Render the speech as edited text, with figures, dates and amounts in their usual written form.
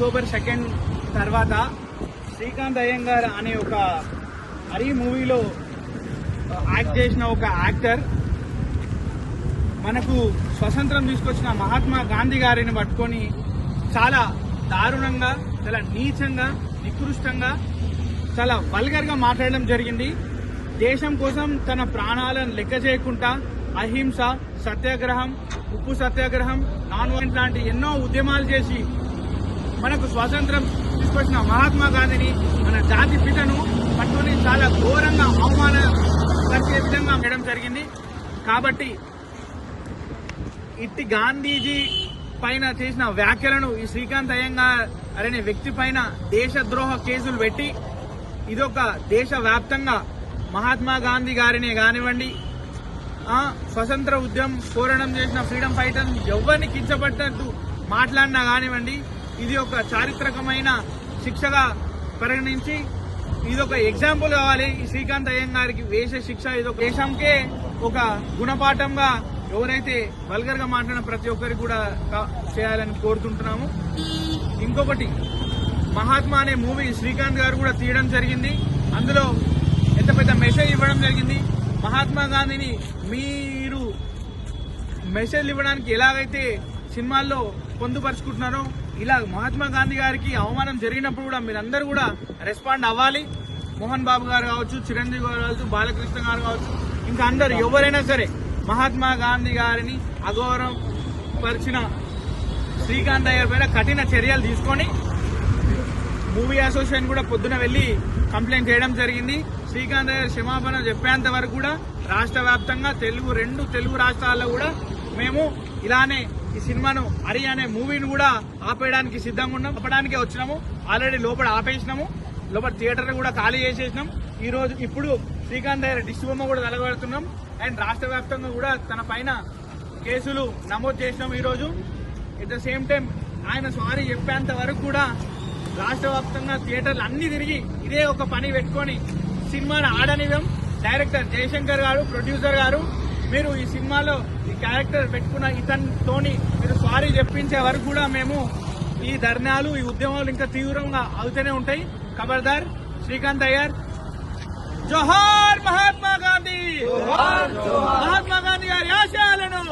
October 2 తర్వాత శ్రీకాంత్ అయ్యంగార్ అనే ఒక హరి మూవీలో యాక్ట్ చేసిన ఒక యాక్టర్ మనకు స్వతంత్రం తీసుకొచ్చిన మహాత్మా గాంధీ గారిని పట్టుకొని చాలా దారుణంగా, చాలా నీచంగా, నికృష్టంగా, చాలా వల్గర్ గా మాట్లాడడం జరిగింది. దేశం కోసం తన ప్రాణాలను లెక్క చేయకుండా అహింస, సత్యాగ్రహం, ఉప్పు సత్యాగ్రహం, నాన్ వైలెంట్ లాంటి ఎన్నో ఉద్యమాలు చేసి మనకు స్వాతంత్రం తీసుకొచ్చిన మహాత్మా గాంధీని, మన జాతి పితను పట్టుకుని చాలా ఘోరంగా అవమానపరిచే విధంగా చేయడం జరిగింది. కాబట్టి ఇట్టి గాంధీజీ పైన చేసిన వ్యాఖ్యలను ఈ శ్రీకాంత్ అయ్యంగార్ అనే వ్యక్తి పైన దేశద్రోహ కేసులు పెట్టి ఇదొక దేశ వ్యాప్తంగా మహాత్మా గాంధీ గారినే కానివ్వండి, స్వతంత్ర ఉద్యమం పోరాటం చేసిన ఫ్రీడమ్ ఫైటర్ ఎవరిని కించబడ్డట్టు మాట్లాడినా కానివ్వండి, ఇది ఒక చారిత్రకమైన శిక్షగా పరిగణించి ఇదొక ఎగ్జాంపుల్ కావాలి. ఈ శ్రీకాంత్ అయ్యంగారికి వేసే శిక్ష ఇదొక దేశంకే ఒక గుణపాఠంగా ఎవరైతే వల్గర్ గా మాట్లాడిన ప్రతి ఒక్కరికి కూడా చేయాలని కోరుతుంటున్నాము. ఇంకొకటి, మహాత్మా అనే మూవీ శ్రీకాంత్ గారు కూడా తీయడం జరిగింది. అందులో ఎంత పెద్ద మెసేజ్ ఇవ్వడం జరిగింది. మహాత్మా గాంధీని మీరు మెసేజ్ ఇవ్వడానికి ఎలాగైతే సినిమాల్లో పొందుపరుచుకుంటున్నారో, ఇలా మహాత్మా గాంధీ గారికి అవమానం జరిగినప్పుడు కూడా మీరందరూ కూడా రెస్పాండ్ అవ్వాలి. మోహన్ బాబు గారు కావచ్చు, చిరంజీవి గారు కావచ్చు, బాలకృష్ణ గారు కావచ్చు, ఇంకా అందరు ఎవరైనా సరే మహాత్మా గాంధీ గారిని అగౌరవం పరిచిన శ్రీకాంత్ అయ్యర్ పైన కఠిన చర్యలు తీసుకొని మూవీ అసోసియేషన్ కూడా పొద్దున వెళ్లి కంప్లైంట్ చేయడం జరిగింది. శ్రీకాంత్ అయ్యర్ క్షమాపణ చెప్పేంత వరకు కూడా రాష్ట్ర వ్యాప్తంగా రెండు తెలుగు రాష్ట్రాల్లో కూడా మేము ఇలానే ఈ సినిమాను హరి అనే మూవీని కూడా ఆపేయడానికి సిద్ధంగా ఉన్నాం. ఆపడానికే వచ్చినాము. ఆల్రెడీ లోపల ఆపేసినాము, లోపల థియేటర్ కూడా ఖాళీ చేసేసినాం. ఇప్పుడు శ్రీకాంత్ అయ్యర్ దిష్టి బొమ్మ కూడా తలగడుతున్నాం. అండ్ రాష్ట్ర వ్యాప్తంగా కూడా తన పైన కేసులు నమోదు చేసినాం. ఈ రోజు ఎట్ ద సేమ్ టైం ఆయన సారీ చెప్పేంత వరకు కూడా రాష్ట్ర వ్యాప్తంగా థియేటర్లు అన్ని తిరిగి ఇదే ఒక పని పెట్టుకొని సినిమాను ఆడనివ్వం. డైరెక్టర్ జయశంకర్ గారు, ప్రొడ్యూసర్ గారు, మీరు ఈ సినిమాలో ఈ క్యారెక్టర్ పెట్టుకున్న ఇతనితోని మీరు సారీ చెప్పించే వరకు కూడా మేము ఈ ధర్నాలు, ఈ ఉద్యమాలు ఇంకా తీవ్రంగా అవుతూనే ఉంటాయి. ఖబర్దార్ శ్రీకాంత్ అయ్యర్. జోహార్ మహాత్మా గాంధీ. మహాత్మా గాంధీ గారి ఆశయాలను